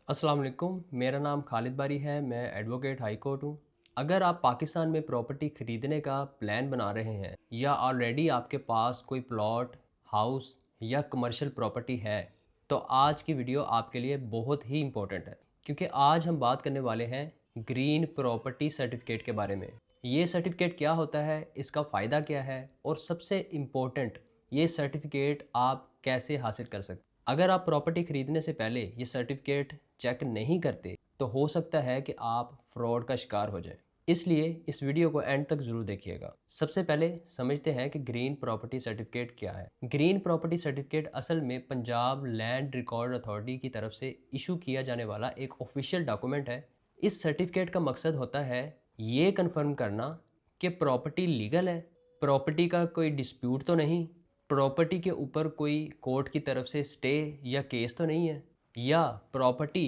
अस्सलाम वालेकुम। मेरा नाम खालिद बारी है। मैं एडवोकेट हाई कोर्ट हूँ। अगर आप पाकिस्तान में प्रॉपर्टी ख़रीदने का प्लान बना रहे हैं या ऑलरेडी आपके पास कोई प्लॉट, हाउस या कमर्शियल प्रॉपर्टी है, तो आज की वीडियो आपके लिए बहुत ही इम्पोर्टेंट है, क्योंकि आज हम बात करने वाले हैं ग्रीन प्रॉपर्टी सर्टिफिकेट के बारे में। ये सर्टिफिकेट क्या होता है, इसका फ़ायदा क्या है और सबसे इम्पोर्टेंट, ये सर्टिफिकेट आप कैसे हासिल कर सकते हैं। अगर आप प्रॉपर्टी खरीदने से पहले ये सर्टिफिकेट चेक नहीं करते, तो हो सकता है कि आप फ्रॉड का शिकार हो जाए। इसलिए इस वीडियो को एंड तक ज़रूर देखिएगा। सबसे पहले समझते हैं कि ग्रीन प्रॉपर्टी सर्टिफिकेट क्या है। ग्रीन प्रॉपर्टी सर्टिफिकेट असल में पंजाब लैंड रिकॉर्ड अथॉरिटी की तरफ से इशू किया जाने वाला एक ऑफिशियल डॉक्यूमेंट है। इस सर्टिफिकेट का मकसद होता है ये कन्फर्म करना कि प्रॉपर्टी लीगल है, प्रॉपर्टी का कोई डिस्प्यूट तो नहीं, प्रॉपर्टी के ऊपर कोई कोर्ट की तरफ से स्टे या केस तो नहीं है, या प्रॉपर्टी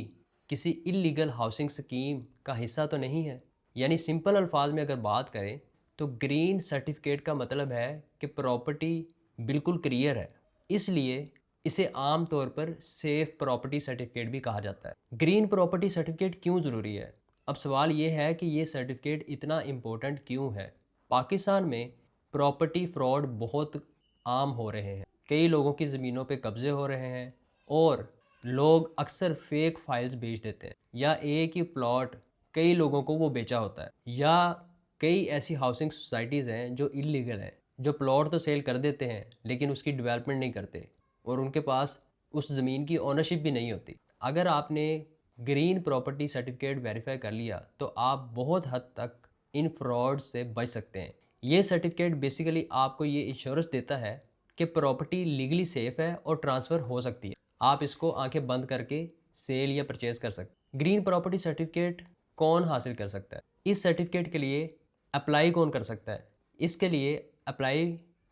किसी इलीगल हाउसिंग स्कीम का हिस्सा तो नहीं है। यानी सिंपल अल्फाज में अगर बात करें तो ग्रीन सर्टिफिकेट का मतलब है कि प्रॉपर्टी बिल्कुल क्लियर है। इसलिए इसे आम तौर पर सेफ प्रॉपर्टी सर्टिफिकेट भी कहा जाता है। ग्रीन प्रॉपर्टी सर्टिफिकेट क्यों ज़रूरी है? अब सवाल ये है कि ये सर्टिफिकेट इतना इम्पोर्टेंट क्यों है। पाकिस्तान में प्रॉपर्टी फ्रॉड बहुत आम हो रहे हैं। कई लोगों की ज़मीनों पे कब्ज़े हो रहे हैं और लोग अक्सर फेक फाइल्स बेच देते हैं, या एक ही प्लॉट कई लोगों को वो बेचा होता है, या कई ऐसी हाउसिंग सोसाइटीज़ हैं जो इलीगल हैं, जो प्लॉट तो सेल कर देते हैं लेकिन उसकी डेवलपमेंट नहीं करते और उनके पास उस ज़मीन की ओनरशिप भी नहीं होती। अगर आपने ग्रीन प्रॉपर्टी सर्टिफिकेट वेरीफाई कर लिया तो आप बहुत हद तक इन फ्रॉड से बच सकते हैं। ये सर्टिफिकेट बेसिकली आपको ये इंश्योरेंस देता है कि प्रॉपर्टी लीगली सेफ है और ट्रांसफ़र हो सकती है। आप इसको आंखें बंद करके सेल या परचेज कर सकते। ग्रीन प्रॉपर्टी सर्टिफिकेट कौन हासिल कर सकता है? इस सर्टिफिकेट के लिए अप्लाई कौन कर सकता है? इसके लिए अप्लाई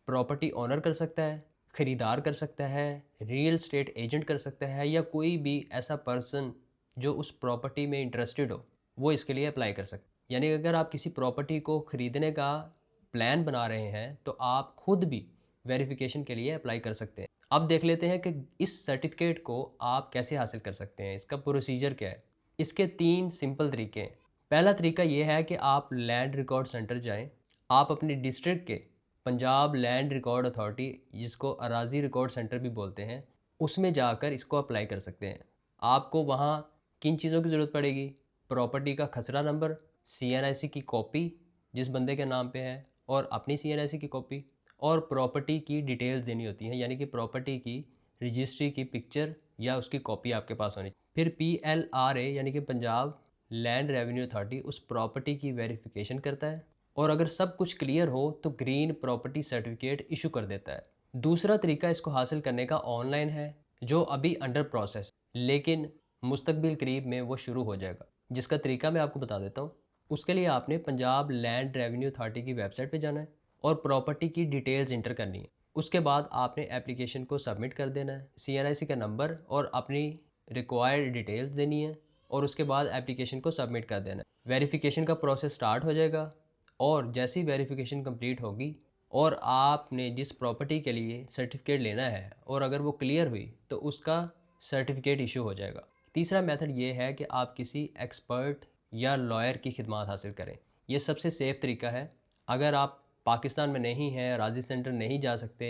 प्रॉपर्टी ओनर कर सकता है, ख़रीदार कर सकता है, रियल स्टेट एजेंट कर सकता है, या कोई भी ऐसा पर्सन जो उस प्रॉपर्टी में इंटरेस्टेड हो, वो इसके लिए अप्लाई कर सकता है। यानी अगर आप किसी प्रॉपर्टी को ख़रीदने का प्लान बना रहे हैं तो आप खुद भी वेरिफिकेशन के लिए अप्लाई कर सकते हैं। अब देख लेते हैं कि इस सर्टिफिकेट को आप कैसे हासिल कर सकते हैं, इसका प्रोसीजर क्या है। इसके 3 सिंपल तरीके हैं। पहला तरीका ये है कि आप लैंड रिकॉर्ड सेंटर जाएं। आप अपनी डिस्ट्रिक्ट के पंजाब लैंड रिकॉर्ड अथॉरिटी, जिसको अराजी रिकॉर्ड सेंटर भी बोलते हैं, उसमें जाकर इसको अप्लाई कर सकते हैं। आपको वहाँ किन चीज़ों की ज़रूरत पड़ेगी? प्रॉपर्टी का खसरा नंबर, CNIC की कॉपी जिस बंदे के नाम पे है, और अपनी CNIC की कॉपी, और प्रॉपर्टी की डिटेल्स देनी होती हैं, यानी कि प्रॉपर्टी की रजिस्ट्री की पिक्चर या उसकी कॉपी आपके पास होनी। फिर PLRA यानी कि पंजाब लैंड रेवेन्यू अथॉरिटी उस प्रॉपर्टी की वेरिफिकेशन करता है, और अगर सब कुछ क्लियर हो तो ग्रीन प्रॉपर्टी सर्टिफिकेट इशू कर देता है। दूसरा तरीका इसको हासिल करने का ऑनलाइन है, जो अभी अंडर प्रोसेस, लेकिन मुस्तकबिल करीब में वो शुरू हो जाएगा। जिसका तरीका मैं आपको बता देता हूँ। उसके लिए आपने पंजाब लैंड रेवेन्यू अथॉरिटी की वेबसाइट पे जाना है और प्रॉपर्टी की डिटेल्स इंटर करनी है। उसके बाद आपने एप्लीकेशन को सबमिट कर देना है, CNIC का नंबर और अपनी रिक्वायर्ड डिटेल्स देनी है, और उसके बाद एप्लीकेशन को सबमिट कर देना है। वेरिफिकेशन का प्रोसेस स्टार्ट हो जाएगा, और जैसी वेरिफिकेशन कंप्लीट होगी और आपने जिस प्रॉपर्टी के लिए सर्टिफिकेट लेना है और अगर वो क्लियर हुई तो उसका सर्टिफिकेट इशू हो जाएगा। तीसरा मेथड ये है कि आप किसी एक्सपर्ट या लॉयर की खिदमत हासिल करें। ये सबसे सेफ़ तरीका है। अगर आप पाकिस्तान में नहीं हैं, राजी सेंटर नहीं जा सकते,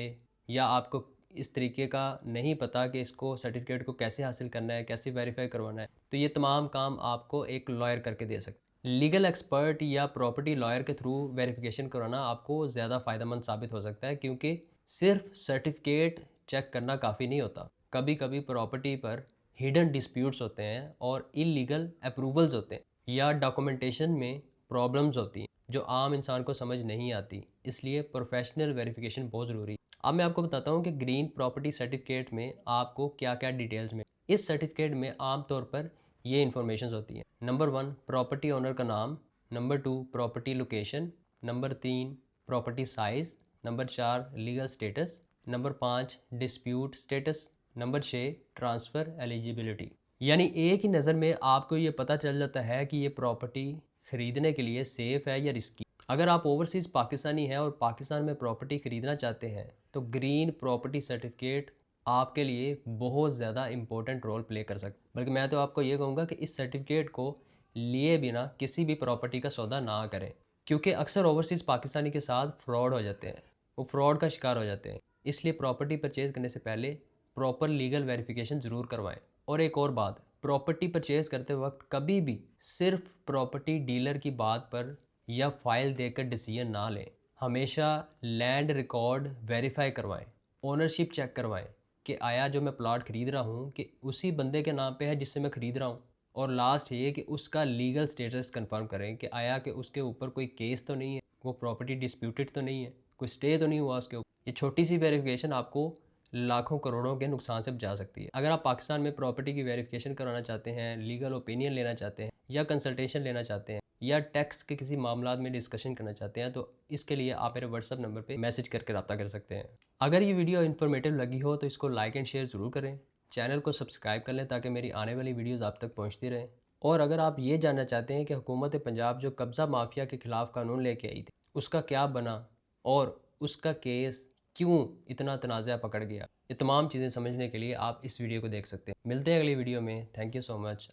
या आपको इस तरीके का नहीं पता कि इसको सर्टिफिकेट को कैसे हासिल करना है, कैसे वेरीफाई करवाना है, तो ये तमाम काम आपको एक लॉयर करके दे सकते। लीगल एक्सपर्ट या प्रॉपर्टी लॉयर के थ्रू वेरिफिकेशन करवाना आपको ज़्यादा फ़ायदेमंद साबित हो सकता है, क्योंकि सिर्फ सर्टिफिकेट चेक करना काफ़ी नहीं होता। कभी कभी प्रॉपर्टी पर हिडन डिस्प्यूट्स होते हैं और इलीगल अप्रूवल्स होते हैं, या डॉक्यूमेंटेशन में प्रॉब्लम्स होती हैं जो आम इंसान को समझ नहीं आती। इसलिए प्रोफेशनल वेरिफिकेशन बहुत ज़रूरी है। अब मैं आपको बताता हूँ कि ग्रीन प्रॉपर्टी सर्टिफिकेट में आपको क्या क्या डिटेल्स में। इस सर्टिफिकेट में आमतौर पर ये इन्फॉर्मेशन होती हैं। नंबर 1, प्रॉपर्टी ओनर का नाम। Number 2, property location. Number 3, property size. Number 4, legal status. Number 5, dispute status. Number 6, transfer eligibility. यानी एक ही नज़र में आपको ये पता चल जाता है कि ये प्रॉपर्टी ख़रीदने के लिए सेफ़ है या रिस्की। अगर आप ओवरसीज़ पाकिस्तानी हैं और पाकिस्तान में प्रॉपर्टी ख़रीदना चाहते हैं तो ग्रीन प्रॉपर्टी सर्टिफिकेट आपके लिए बहुत ज़्यादा इम्पोर्टेंट रोल प्ले कर सकता है। बल्कि मैं तो आपको ये कहूँगा कि इस सर्टिफिकेट को लिए बिना किसी भी प्रॉपर्टी का सौदा ना करें, क्योंकि अक्सर ओवरसीज़ पाकिस्तानी के साथ फ्रॉड हो जाते हैं, वो फ्रॉड का शिकार हो जाते हैं। इसलिए प्रॉपर्टी परचेज़ करने से पहले प्रॉपर लीगल वेरिफिकेशन ज़रूर करवाएं। और एक और बात, प्रॉपर्टी परचेज़ करते वक्त कभी भी सिर्फ प्रॉपर्टी डीलर की बात पर या फाइल देकर डिसीजन ना लें। हमेशा लैंड रिकॉर्ड वेरीफाई करवाएं, ओनरशिप चेक करवाएं कि आया जो मैं प्लॉट ख़रीद रहा हूँ कि उसी बंदे के नाम पे है जिससे मैं ख़रीद रहा हूँ। और लास्ट ये कि उसका लीगल स्टेटस कंफर्म करें कि आया कि उसके ऊपर कोई केस तो नहीं है, वो प्रॉपर्टी डिस्प्यूटेड तो नहीं है, कोई स्टे तो नहीं हुआ उसके ऊपर। ये छोटी सी वेरिफिकेशन आपको लाखों करोड़ों के नुकसान से बचा सकती है। अगर आप पाकिस्तान में प्रॉपर्टी की वेरिफिकेशन कराना चाहते हैं, लीगल ओपिनियन लेना चाहते हैं या कंसल्टेशन लेना चाहते हैं या टैक्स के किसी मामला में डिस्कशन करना चाहते हैं, तो इसके लिए आप मेरे व्हाट्सअप नंबर पे मैसेज करके रब्ता कर सकते हैं। अगर ये वीडियो इन्फॉर्मेटिव लगी हो तो इसको लाइक एंड शेयर ज़रूर करें, चैनल को सब्सक्राइब कर लें ताकि मेरी आने वाली वीडियोस आप तक पहुंचती रहें। और अगर आप ये जानना चाहते हैं कि हुकूमत पंजाब जो कब्ज़ा माफिया के ख़िलाफ़ कानून लेके आई थी उसका क्या बना और उसका केस क्यों इतना तनाज़ा पकड़ गया, ये तमाम चीज़ें समझने के लिए आप इस वीडियो को देख सकते हैं। मिलते हैं अगली वीडियो में। Thank you so much.